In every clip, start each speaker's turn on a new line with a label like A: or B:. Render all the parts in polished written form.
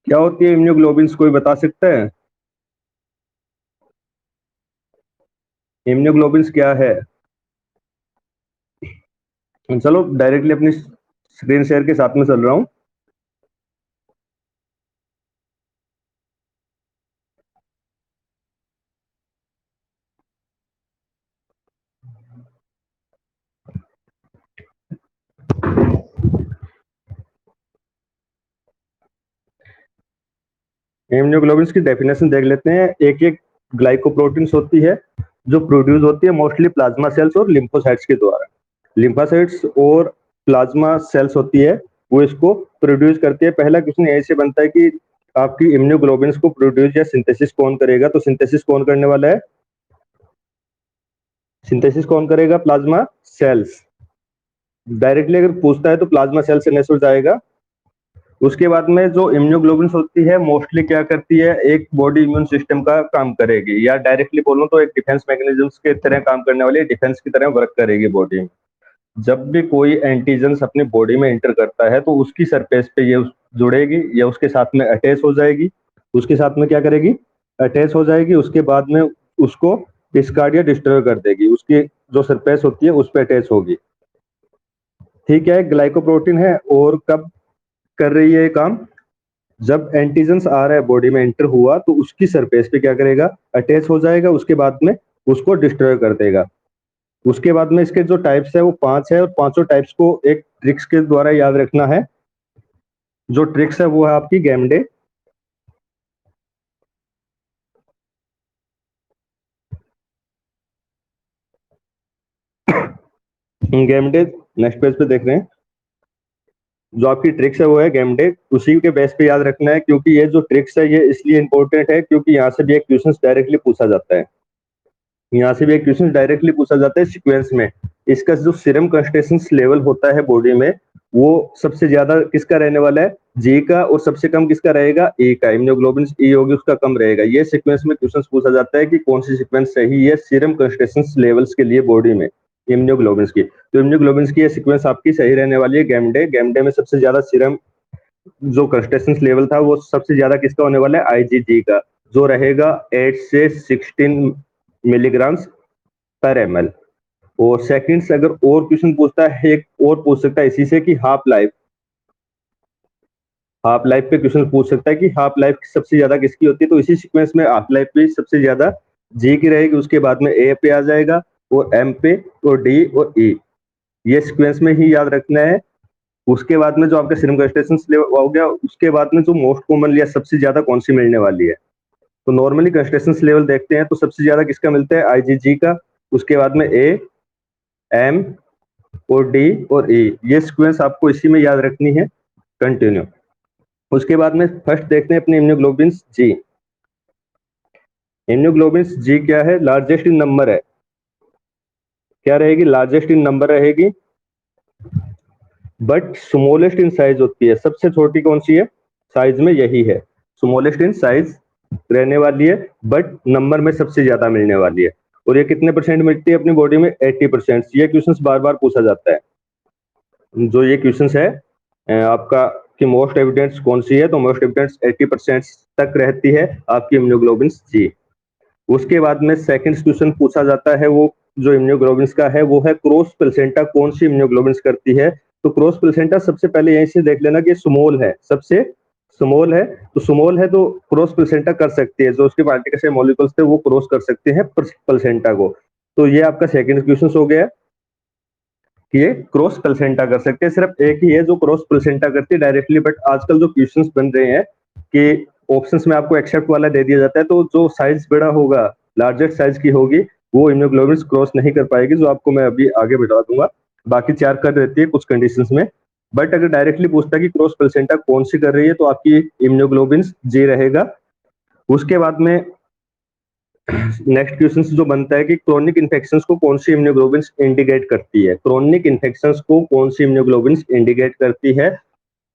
A: क्या होती है इम्यूनोग्लोबिन्स, कोई बता सकता है? इम्यूनोग्लोबिन्स क्या है? चलो डायरेक्टली अपनी स्क्रीन शेयर के साथ में चल रहा हूँ। इम्यूनोग्लोबिन्स की डेफिनेशन देख लेते हैं। एक एक ग्लाइकोप्रोटीन्स होती है जो प्रोड्यूस होती है मोस्टली प्लाज्मा सेल्स और लिम्फोसाइट्स के द्वारा। लिम्फोसाइट्स और प्लाज्मा सेल्स होती है वो इसको प्रोड्यूस करती है। पहला क्वेश्चन यहीं से बनता है कि आपकी इम्यूनोग्लोबिन्स को प्रोड्यूस या सिंथेसिस कौन करेगा? तो सिंथेसिस कौन करने वाला है? सिंथेसिस कौन करेगा? Plasma cells. डायरेक्टली अगर पूछता है तो प्लाज्मा सेल से नेसो जाएगा। उसके बाद में जो इम्यूनोग्लोबिन्स होती है मोस्टली क्या करती है, एक बॉडी इम्यून सिस्टम का काम करेगी, या डायरेक्टली बोलूं तो एक डिफेंस मैकेनिज्म्स के तरह काम करने वाली, डिफेंस की तरह वर्क करेगी बॉडी में। जब भी कोई एंटीजन्स अपनी बॉडी में एंटर करता है तो उसकी सरफेस पे ये जुड़ेगी या उसके साथ में अटैच हो जाएगी। उसके साथ में क्या करेगी? अटैच हो जाएगी। उसके बाद में उसको डिस्कार्ड या डिस्ट्रॉय कर देगी, उसकी जो सरफेस होती है उस पर अटैच होगी। ठीक है, ग्लाइकोप्रोटीन है। और कब कर रही है ये काम? जब एंटीजन्स आ रहा है बॉडी में एंटर हुआ तो उसकी सरफेस पे क्या करेगा? अटैच हो जाएगा। उसके बाद में उसको डिस्ट्रॉय कर देगा। उसके बाद में इसके जो टाइप्स है वो 5 है, और पांचों टाइप्स को एक ट्रिक्स के द्वारा याद रखना है। जो ट्रिक्स है वो है आपकी गैमडे। गैमडे नेक्स्ट पेज पे देख रहे हैं। जो आपकी ट्रिक्स है वो है गैमडे, उसी के बेस पे याद रखना है, क्योंकि ये जो ट्रिक्स है ये इसलिए इंपॉर्टेंट है क्योंकि यहाँ से भी एक क्वेश्चन डायरेक्टली पूछा जाता है। यहाँ से भी एक क्वेश्चन डायरेक्टली पूछा जाता है सीक्वेंस में। इसका जो सीरम कंसंट्रेशन लेवल होता है बॉडी में वो सबसे ज्यादा किसका रहने वाला है? जी का। और सबसे कम किसका रहेगा? ए का। इम्यूनोग्लोबिन ई होगी उसका कम रहेगा। ये सीक्वेंस में क्वेश्चन पूछा जाता है कि कौन सी सीक्वेंस सही है सीरम कंसंट्रेशन लेवल्स के लिए बॉडी में इम्यूनोग्लोबिन की। तो इम्यूनोग्लोबिन की ये सीक्वेंस आपकी सही रहने वाली है गैमडे। गैमडे में सबसे ज्यादा सीरम जो कंसंट्रेशन लेवल था वो सबसे ज्यादा किसका होने वाला है? आईजीजी का, जो रहेगा 8 से 16 मिलीग्राम पर एमएल। और सेकंड्स अगर और क्वेश्चन पूछता है, एक और पूछ सकता है इसी से कि हाफ लाइफ पे क्वेश्चन पूछ सकता है कि हाफ लाइफ सबसे ज्यादा किसकी होती है? तो इसी सीक्वेंस में हाफ लाइफ भी सबसे ज्यादा जी की रहेगी। उसके बाद में ए पे आ जाएगा, और एम पे, और डी, और ई। ये सीक्वेंस में ही याद रखना है। उसके बाद में जो आपका सीरम कंसंट्रेशन हो गया, उसके बाद में जो मोस्ट कॉमन या सबसे ज्यादा कौन सी मिलने वाली है? तो नॉर्मली कंसंट्रेशन लेवल देखते हैं तो सबसे ज्यादा किसका मिलता है? आईजीजी का। उसके बाद में ए, एम, और डी, और ई। ये सीक्वेंस आपको इसी में याद रखनी है कंटिन्यू। उसके बाद में फर्स्ट देखते हैं अपने इम्यूनोग्लोबिन जी। इम्यूनोग्लोबिन जी क्या है? लार्जेस्ट इन नंबर है। क्या रहेगी? लार्जेस्ट इन नंबर रहेगी, बट स्मॉलेस्ट इन साइज होती है। सबसे छोटी कौन सी है साइज में? यही है, स्मॉलेस्ट इन साइज रहने वाली है, बट नंबर में सबसे ज्यादा मिलने वाली है। और ये कितने परसेंट मिलती है अपनी बॉडी में? 80%। ये क्वेश्चन बार बार पूछा जाता है। जो ये क्वेश्चन है आपका कि मोस्ट एविडेंस कौन सी है, तो मोस्ट एविडेंस 80% तक रहती है आपकी इम्यूनोग्लोबिन जी। उसके बाद में सेकंड क्वेश्चन पूछा जाता है, वो जो इम्यूनोग्लोबिन का है वो है क्रॉस प्लेसेंटा कौन सी इम्यूनोग्लोबिन करती है? तो क्रॉस प्लेसेंटा सबसे पहले यहीं से देख लेना कि स्मॉल है, सबसे स्मॉल है। तो स्मॉल है तो क्रॉस प्लेसेंटा कर सकती है, जो उसके पार्टिकल्स या मॉलिक्यूल्स थे वो क्रॉस कर सकते हैं प्लेसेंटा को। तो ये आपका सेकंड क्वेश्चन हो गया कि ये क्रॉस प्लेसेंटा कर सकते हैं। सिर्फ एक ही है जो क्रॉस प्लेसेंटा करती है डायरेक्टली, बट आजकल जो क्वेश्चंस बन रहे हैं कि ऑप्शंस में आपको एक्सेप्ट वाला दे दिया जाता है, तो जो साइज बड़ा होगा, लार्जेस्ट साइज की होगी, वो इम्यूनोग्लोबिन क्रॉस नहीं कर पाएगी, जो आपको मैं अभी आगे बता दूंगा। बाकी 4 कर देती है कुछ कंडीशंस में। बट अगर डायरेक्टली पूछता है कि क्रॉस प्लेसेंटा कौन सी कर रही है, तो आपकी इम्यूनोग्लोबिन जी रहेगा। उसके बाद में नेक्स्ट क्वेश्चन जो बनता है कि क्रोनिक इन्फेक्शंस को कौन सी इम्यूनोग्लोबिन इंडिकेट करती है? क्रोनिक इन्फेक्शंस को कौन सी इम्यूनोग्लोबिन इंडिकेट करती है?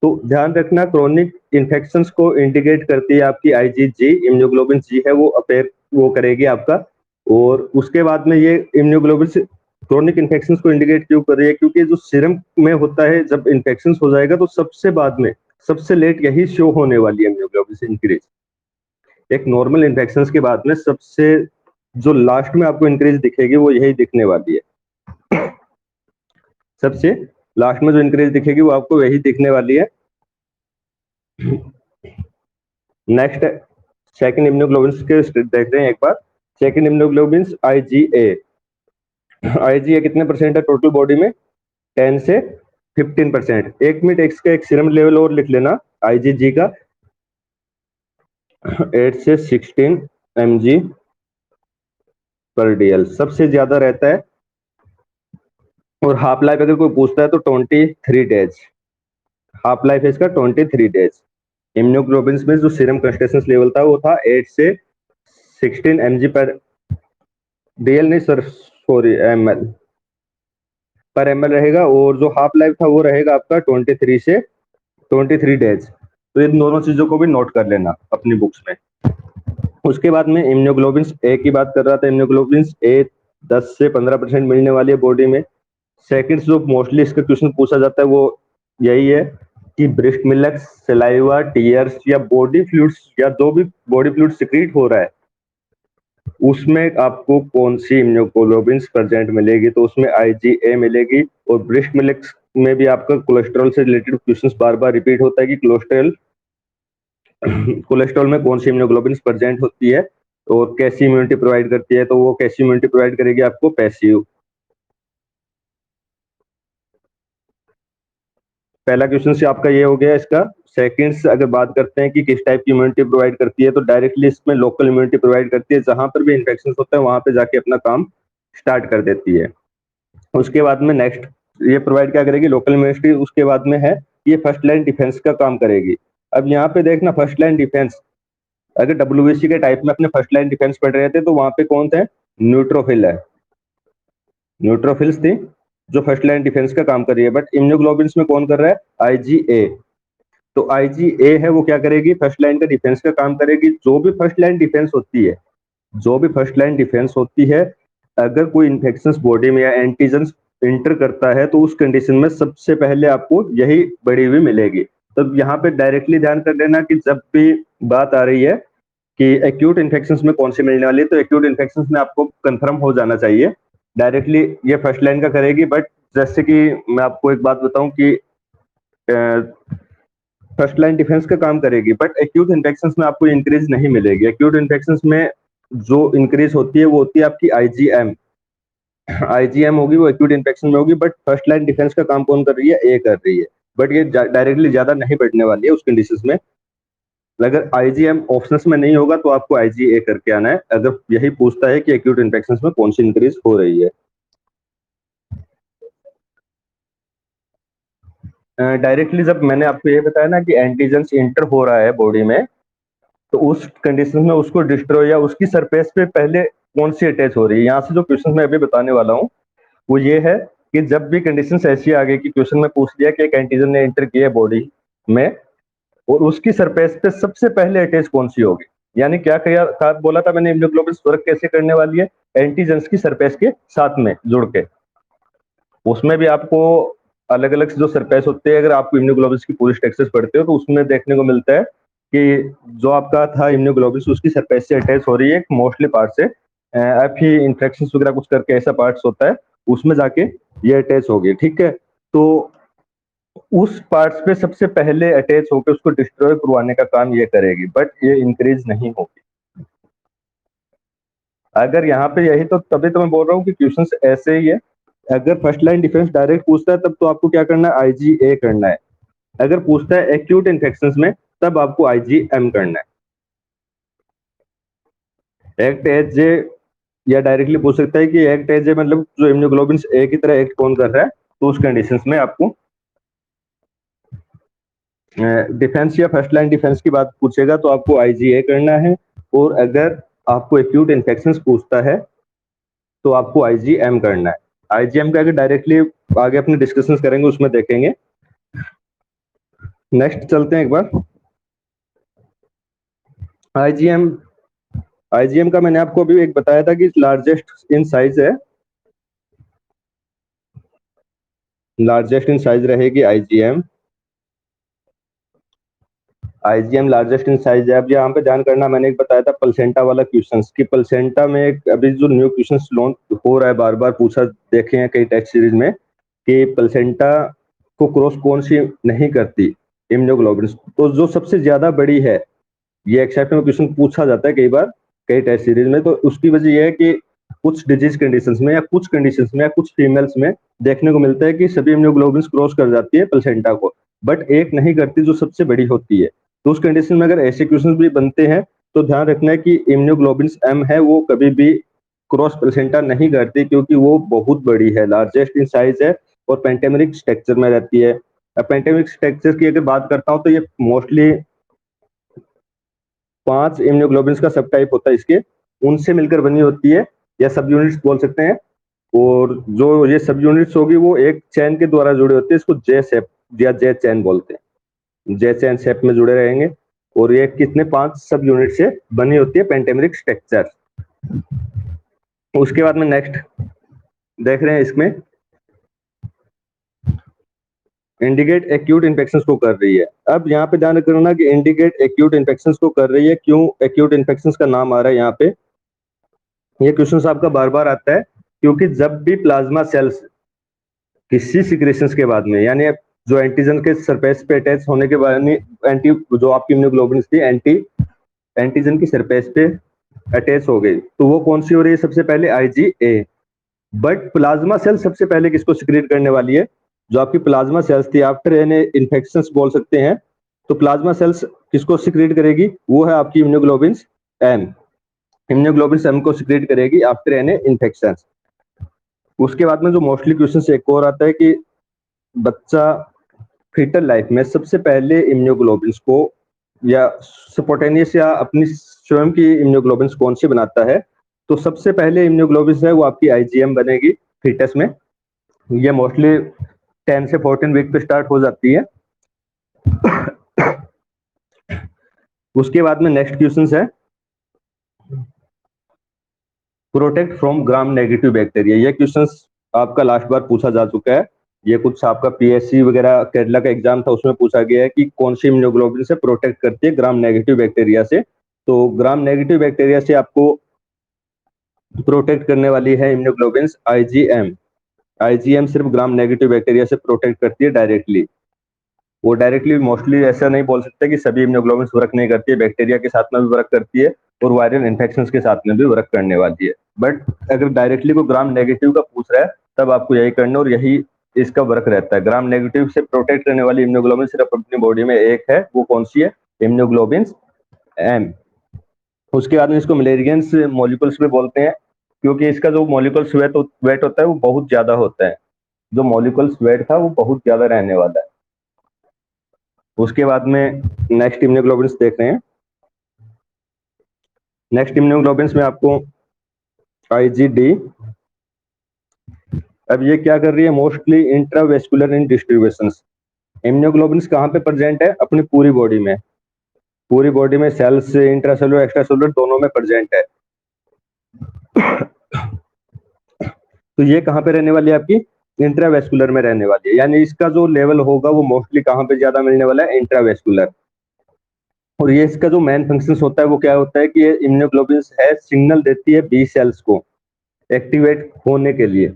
A: तो ध्यान रखना, क्रोनिक इन्फेक्शंस को इंडिकेट करती है आपकी आईजीजी। इम्यूनोग्लोबिन जी है वो अपेयर वो करेगी आपका। और उसके बाद में ये इम्यूनोग्लोबिन क्रोनिक इन्फेक्शंस को इंडिकेट क्यों कर रही है? क्योंकि जो सीरम में होता है, जब इन्फेक्शंस हो जाएगा तो सबसे बाद में सबसे लेट यही शो होने वाली है इम्यूनोग्लोबिन इंक्रीज। एक नॉर्मल इन्फेक्शन के बाद में सबसे जो लास्ट में आपको इंक्रीज दिखेगी वो यही दिखने वाली है। सबसे लास्ट में जो इंक्रीज दिखेगी वो आपको यही दिखने वाली है। नेक्स्ट सेकंड इम्यूनोग्लोबिन के देखते हैं एक बार। Second immunoglobulin IgA. आईजीए कितने परसेंट है टोटल बॉडी में? 10 से 15%। 1 मिनट इसका एक सीरम लेवल और लिख लेना आईजीजी का, 8 से 16 mg पर डीएल सबसे ज्यादा रहता है। और हाफ लाइफ अगर कोई पूछता है तो 23 डेज हाफ लाइफ है इसका, 23 डेज। इम्यूनोग्लोबिन में जो सीरम कंसंट्रेशन लेवल था वो था 8 से 16 mg पर डीएल, नहीं सर सॉरी ml पर ml रहेगा। और जो हाफ लाइफ था वो रहेगा आपका 23 डेज। तो ये दोनों चीजों को भी नोट कर लेना अपनी बुक्स में। उसके बाद में इम्यूनोग्लोबिन ए की बात कर रहा था। इम्यूनोग्लोबिन ए 10 से 15% मिलने वाली है बॉडी में। सेकंड जो मोस्टली इसका क्वेश्चन पूछा जाता है वो यही है कि ब्रेस्ट मिल्क, सलाइवा, टीयर्स या बॉडी फ्लूइड्स या जो भी बॉडी फ्लूइड सिक्रीट हो रहा है उसमें आपको कौन सी इम्यूनोग्लोबिन प्रेजेंट मिलेगी। तो उसमें आईजीए मिलेगी। और ब्रेस्ट मिल्क में भी आपका कोलेस्ट्रॉल से रिलेटेड क्वेश्चंस बार बार रिपीट होता है कि कोलेस्ट्रॉल में कौन सी इम्यूनोग्लोबिन प्रेजेंट होती है और कैसी इम्यूनिटी प्रोवाइड करती है। तो वो कैसी इम्यूनिटी प्रोवाइड करेगी आपको? पैसिव। पहला क्वेश्चन से आपका ये हो गया इसका। सेकंड से अगर बात करते हैं कि किस टाइप की इम्यूनिटी प्रोवाइड करती है, तो डायरेक्टली इसमें लोकल इम्यूनिटी प्रोवाइड करती है। जहां पर भी इन्फेक्शन होता है वहां पे जाके अपना काम स्टार्ट कर देती है। उसके बाद में नेक्स्ट ये प्रोवाइड क्या करेगी? Local immunity. उसके बाद में है ये फर्स्ट लाइन डिफेंस का काम करेगी। अब यहाँ पे देखना फर्स्ट लाइन डिफेंस, अगर डब्ल्यूबीसी के टाइप में अपने फर्स्ट लाइन डिफेंस पढ़ रहे थे तो वहां पे कौन थे? न्यूट्रोफिल है, न्यूट्रोफिल्स थी जो फर्स्ट लाइन डिफेंस का काम कर रही है। बट इम्यूनोग्लोबिन में कौन कर रहा है? आईजीए। तो आईजीए है वो क्या करेगी? फर्स्ट लाइन का डिफेंस का काम करेगी। जो भी फर्स्ट लाइन डिफेंस होती है, जो भी फर्स्ट लाइन डिफेंस होती है, अगर कोई इन्फेक्शन बॉडी में या एंटीजन इंटर करता है तो उस कंडीशन में सबसे पहले आपको यही बढ़ी हुई मिलेगी। तो यहाँ पे डायरेक्टली ध्यान कर लेना कि जब भी बात आ रही है कि एक्यूट इन्फेक्शन में कौन सी मिलने वाली है, तो एक्यूट इन्फेक्शन में आपको कंफर्म हो जाना चाहिए डायरेक्टली ये फर्स्ट लाइन का करेगी। बट जैसे कि मैं आपको एक बात बताऊं कि फर्स्ट लाइन डिफेंस का काम करेगी बट एक्यूट इन्फेक्शन में आपको इंक्रीज नहीं मिलेगी। एक्यूट इन्फेक्शन में जो इंक्रीज होती है वो होती है आपकी आईजीएम। आईजीएम होगी वो एक्यूट इन्फेक्शन में होगी। बट फर्स्ट लाइन डिफेंस का काम कौन कर रही है? ए कर रही है। बट ये डायरेक्टली ज्यादा नहीं बढ़ने वाली है उस कंडीशन में। अगर आईजीएम ऑप्शंस में नहीं होगा तो आपको आईजीए करके आना है, अगर यही पूछता है कि एक्यूट इन्फेक्शन में कौन सी इंक्रीज हो रही है। डायरेक्टली जब मैंने आपको ये बताया ना कि एंटीजन इंटर हो रहा है बॉडी में, तो उस कंडीशन में उसको डिस्ट्रॉय या उसकी सरफेस पे पहले कौन सी अटैच हो रही है। यहाँ से जो क्वेश्चन मैं अभी बताने वाला हूँ वो ये है कि जब भी कंडीशन ऐसी आ गई कि क्वेश्चन में पूछ लिया कि एक एंटीजन ने इंटर किया है बॉडी में और उसकी सरफेस पे सबसे पहले अटैच कौन सी होगी, यानी क्या कहा बोला था मैंने इम्यूनोग्लोबिन वर्क कैसे करने वाली है? एंटीजन की सरफेस के साथ में जुड़ के। उसमें भी आपको अलग अलग जो सरफेस होते हैं, अगर आप इम्यूनोग्लोबिन की पूरी स्ट्रक्चर्स पढ़ते हो तो उसमें देखने को मिलता है कि जो आपका था इम्यूनोग्लोबिन उसकी सरफेस से अटैच हो रही है मोस्टली पार्ट से। एफ ही इंफेक्शन वगैरह कुछ करके ऐसा पार्ट्स होता है उसमें जाके ये अटैच होगी। ठीक है, तो उस पार्ट्स पे सबसे पहले अटैच होकर उसको डिस्ट्रॉय करवाने का काम ये करेगी, बट ये इंक्रीज नहीं होगी। अगर यहाँ पे यही, तो तभी तो मैं बोल रहा हूँ कि क्वेश्चंस ऐसे ही है। अगर फर्स्ट लाइन डिफेंस डायरेक्ट पूछता है तब तो आपको क्या करना है? आईजीए करना है। अगर पूछता है एक्यूट इन्फेक्शन में तब आपको आईजीएम करना है। एक्ट एज जे या डायरेक्टली पूछ सकता है कि एक्ट एज जे मतलब जो इम्यूनोग्लोबिन ए की तरह एक्ट कौन कर रहा है, तो उस कंडीशन में आपको डिफेंस या फर्स्ट लाइन डिफेंस की बात पूछेगा तो आपको आईजीए करना है। और अगर आपको एक्यूट इन्फेक्शन पूछता है तो आपको आईजीएम करना है। आईजीएम का अगर डायरेक्टली आगे अपने डिस्कशन करेंगे उसमें देखेंगे। नेक्स्ट चलते हैं एक बार। आईजीएम, आईजीएम का मैंने आपको अभी एक बताया था कि लार्जेस्ट इन साइज है, लार्जेस्ट इन साइज रहेगी IgM. IgM largest in size है। अब यहाँ पे ध्यान करना, मैंने एक बताया था प्लेसेंटा वाला क्वेश्चंस कि प्लेसेंटा में अभी जो न्यू क्वेश्चंस लॉन्च हो रहा है, बार बार पूछा देखे हैं कई टेस्ट सीरीज में कि प्लेसेंटा को क्रॉस कौन सी नहीं करती इम्यूनोग्लोबिन, तो जो सबसे ज्यादा बड़ी है, ये एक्सेप्ट में क्वेश्चन पूछा जाता है कई बार कई टेस्ट सीरीज में। तो उसकी वजह यह है कि कुछ डिजीज कंडीशंस में या कुछ कंडीशंस में या कुछ फीमेल्स में देखने को मिलता है कि सभी इम्यूनोग्लोबिन क्रॉस कर जाती है प्लेसेंटा को, बट एक नहीं करती जो सबसे बड़ी होती है। तो उस कंडीशन में अगर ऐसे क्वेश्चन भी बनते हैं तो ध्यान रखना है कि इम्यूनोग्लोबिन एम है वो कभी भी क्रॉस प्लेसेंटा नहीं करती, क्योंकि वो बहुत बड़ी है, लार्जेस्ट इन साइज है और पेंटेमेरिक स्ट्रक्चर में रहती है। पेंटेमेरिक स्ट्रक्चर की अगर बात करता हूँ तो ये मोस्टली 5 इम्यूनोग्लोबिन का सब टाइप होता है इसके, उनसे मिलकर बनी होती है या सब यूनिट्स बोल सकते हैं। और जो ये सब यूनिट्स होगी वो एक चैन के द्वारा जुड़े होते हैं, इसको जे शेप या जे चैन बोलते हैं, जे चैन शेप में जुड़े रहेंगे। और ये कितने 5 सब यूनिट से बनी होती है पेंटेमेरिक स्ट्रक्चर। उसके बाद में नेक्स्ट देख रहे हैं, इसमें इंडिकेट एक्यूट इन्फेक्शन को कर रही है। अब यहाँ पे ध्यान करना कि इंडिकेट एक्यूट इन्फेक्शन को कर रही है, क्यों एक्यूट इन्फेक्शन का नाम आ रहा है यहाँ पे, ये क्वेश्चन आपका बार बार आता है क्योंकि जब भी प्लाज्मा सेल्स किसी सिक्रेशंस के बाद में, यानी जो एंटीजन के सरफेस पे अटैच होने के बाद में, एंटी जो आपकी इम्यूनोग्लोबिन थी एंटीजन की सरफेस पे अटैच हो गई, तो वो कौन सी हो रही है, सबसे पहले आईजीए। बट प्लाज्मा सेल सबसे पहले किसको सिक्रेट करने वाली है, जो आपकी प्लाज्मा सेल्स थी आफ्टर एन इन्फेक्शन बोल सकते हैं, तो प्लाज्मा सेल्स किसको सिक्रेट करेगी, वो है आपकी इम्यूनोग्लोबिन एम। इम्यूनोग्लोबिन एम को सिक्रेट करेगी आफ्टर एन इन्फेक्शन। उसके बाद में जो मोस्टली क्वेश्चन एक और आता है कि बच्चा फीटल लाइफ में सबसे पहले इम्यूनोग्लोबिन को या स्पोटेनियस या अपनी स्वयं की इम्यूनोग्लोबिन कौन सी बनाता है, तो सबसे पहले इम्यूनोग्लोबिन है वो आपकी आईजीएम बनेगी फीटस में। ये मोस्टली 10 से 14 वीक पे स्टार्ट हो जाती है। उसके बाद में नेक्स्ट क्वेश्चन है protect from gram negative bacteria. ये क्वेश्चन आपका लास्ट बार पूछा जा चुका है, ये कुछ आपका पीएससी वगैरह केरला का एग्जाम था उसमें पूछा गया है कि कौन सी इम्यूनोग्लोबिन से प्रोटेक्ट करती है ग्राम नेगेटिव बैक्टीरिया से। तो ग्राम नेगेटिव बैक्टीरिया से आपको प्रोटेक्ट करने वाली है इम्यूनोग्लोबिन आईजीएम। आईजीएम सिर्फ ग्राम नेगेटिव बैक्टीरिया से प्रोटेक्ट करती है डायरेक्टली। वो डायरेक्टली मोस्टली ऐसा नहीं बोल सकते कि सभी इम्यूनोग्लोबिन वर्क नहीं करती है, बैक्टीरिया के साथ में भी वर्क करती है और वायरल इन्फेक्शन के साथ में भी वर्क करने वाली है। बट अगर डायरेक्टली को ग्राम नेगेटिव का पूछ रहा है तब आपको यही करना और यही इसका वर्क रहता है। ग्राम नेगेटिव से प्रोटेक्ट करने वाली इम्यूनोग्लोबिन सिर्फ अपनी बॉडी में एक है, वो कौन सी है, इम्यूनोग्लोबिन एम। उसके बाद में इसको मलेरियंस मॉलिक्यूल्स भी बोलते हैं, क्योंकि इसका जो मॉलिक्यूल्स वेट होता है वो बहुत ज्यादा होता है, जो मॉलिक्यूल्स वेट था वो बहुत ज्यादा रहने वाला है। उसके बाद में नेक्स्ट इम्यूनोग्लोबिन देख रहे हैं। नेक्स्ट इम्यूनोग्लोबिन में आपको आईजीडी, अब ये क्या कर रही है, मोस्टली इंट्रावेस्कुलर इन डिस्ट्रीब्यूशन। इम्यूनोग्लोबिन कहाँ पे प्रेजेंट है, अपनी पूरी बॉडी में, पूरी बॉडी में सेल्स इंट्रासेलुलर एक्स्ट्रासेलुलर दोनों में प्रेजेंट है। तो ये कहाँ पे रहने वाली है, आपकी इंट्रावेस्कुलर में रहने वाली है, यानी इसका जो लेवल होगा वो मोस्टली कहाँ पे ज्यादा मिलने वाला है, इंट्रावेस्कुलर। और ये इसका जो मेन फंक्शन होता है वो क्या होता है कि ये इम्यूनोग्लोबिन है सिग्नल देती है बी सेल्स को एक्टिवेट होने के लिए।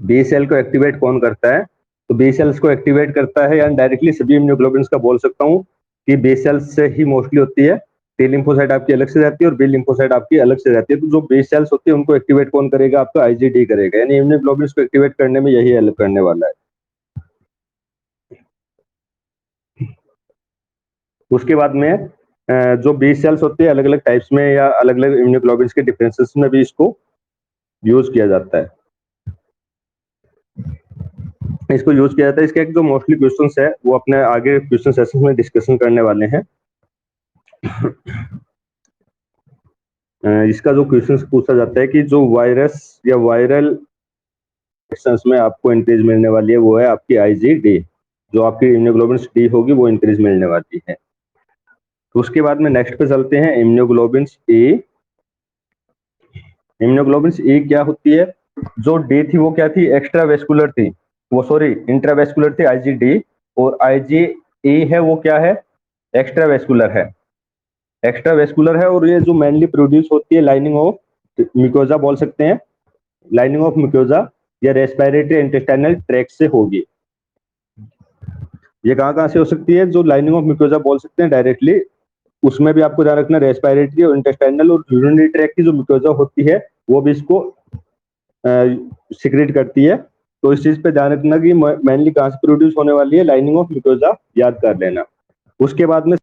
A: बी सेल को एक्टिवेट कौन करता है, तो बी सेल्स को एक्टिवेट करता है, यानी डायरेक्टली सभी इम्यूनोग्लोबिन का बोल सकता हूँ कि बी सेल्स से ही मोस्टली होती है। टी लिम्फोसाइट आपकी अलग से रहती है और बी लिम्फोसाइट आपकी अलग से रहती है। तो जो बी सेल्स होती है उनको एक्टिवेट कौन करेगा, आपका आईजीडी करेगा, यानी इम्यूनोग्लोबिन को एक्टिवेट करने में यही हेल्प करने वाला है। उसके बाद में जो बी सेल्स होती है अलग अलग टाइप्स में या अलग अलग इम्यूनोग्लोबिन के डिफरेंसेस में भी इसको यूज किया जाता है, इसको यूज किया जाता है। इसके जो मोस्टली क्वेश्चंस है वो अपने आगे क्वेश्चन सेशन में डिस्कशन करने वाले हैं। इसका जो क्वेश्चन पूछा जाता है कि जो वायरस या वायरल इन्फेक्शंस में आपको इंक्रीज मिलने वाली है वो है आपकी आईजीडी, जो आपकी इम्यूनोग्लोबिन डी होगी वो इंक्रीज मिलने वाली है। तो उसके बाद में नेक्स्ट पे चलते हैं इम्यूनोग्लोबिन ए। इम्यूनोग्लोबिन ए क्या होती है, जो डी थी वो क्या थी, एक्स्ट्रा वेस्कुलर थी, वो सॉरी इंट्रावेस्कुलर थी आईजीडी, और आईजी ए है वो क्या है, एक्स्ट्रा वेस्कुलर है, एक्स्ट्रा वेस्कुलर है, और ये जो मेनली प्रोड्यूस होती है लाइनिंग ऑफ म्यूकोजा बोल सकते हैं, लाइनिंग ऑफ म्यूकोजा या रेस्पिरेटरी इंटेस्टाइनल ट्रैक्ट से होगी। ये कहाँ कहाँ से हो सकती है? जो लाइनिंग ऑफ म्यूकोजा बोल सकते हैं डायरेक्टली, उसमें भी आपको ध्यान रखना रेस्पिरेटरी और इंटेस्टाइनल और यूरिनरी ट्रैक्ट की जो म्यूकोजा होती है वो भी इसको सिक्रेट करती है। तो इस चीज पे ध्यान रखना कि मेनली कहाँ से प्रोड्यूस होने वाली है, लाइनिंग ऑफ म्यूकोजा याद कर लेना। उसके बाद में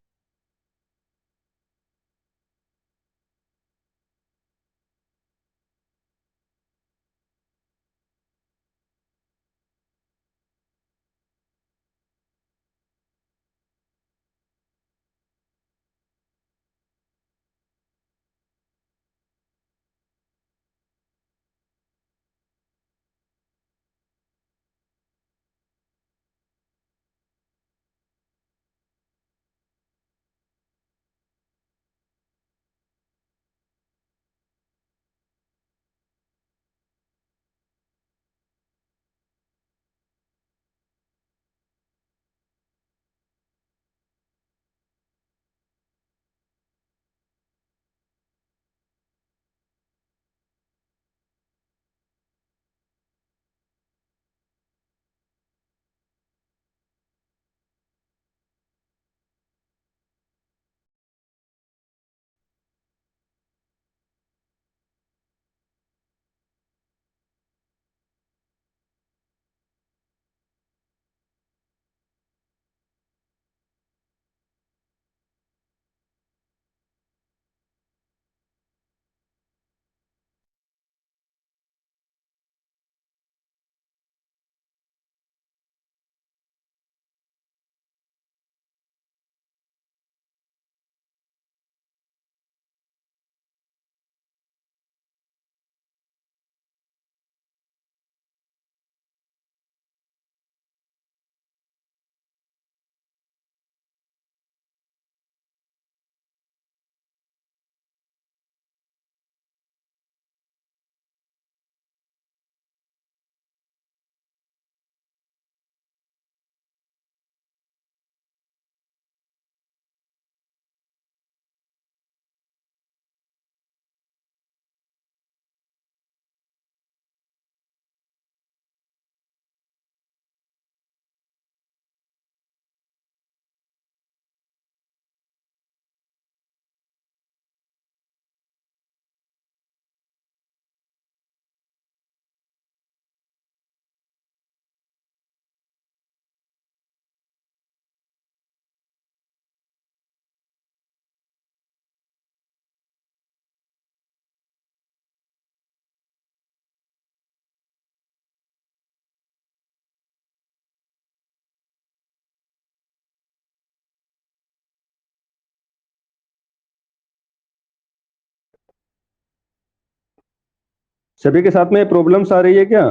A: सभी के साथ में प्रॉब्लम्स आ रही है क्या?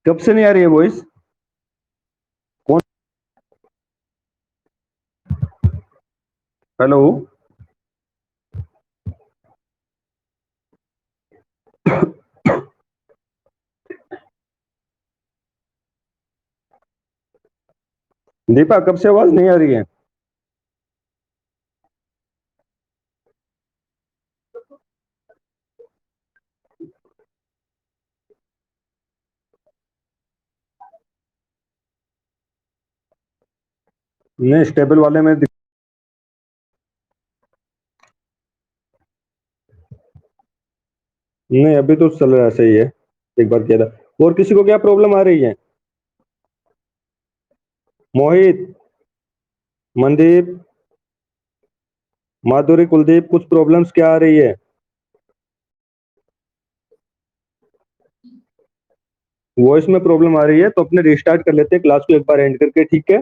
A: कब से नहीं आ रही है वॉइस? कौन? हेलो? दीपा, कब से आवाज नहीं आ रही है? नहीं, स्टेबल वाले में नहीं, अभी तो चल रहा है, सही है। एक बार किया था। और किसी को क्या प्रॉब्लम आ रही है? मोहित, मनदीप, माधुरी, कुलदीप, कुछ प्रॉब्लम्स क्या आ रही है? वॉइस में प्रॉब्लम आ रही है तो अपने रिस्टार्ट कर लेते हैं क्लास को एक बार एंड करके, ठीक है?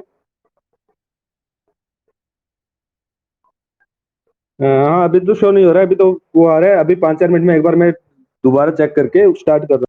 A: हाँ, अभी तो शो नहीं हो रहा है, अभी तो वो आ रहा है, अभी 5-4 मिनट में एक बार मैं दोबारा चेक करके स्टार्ट कर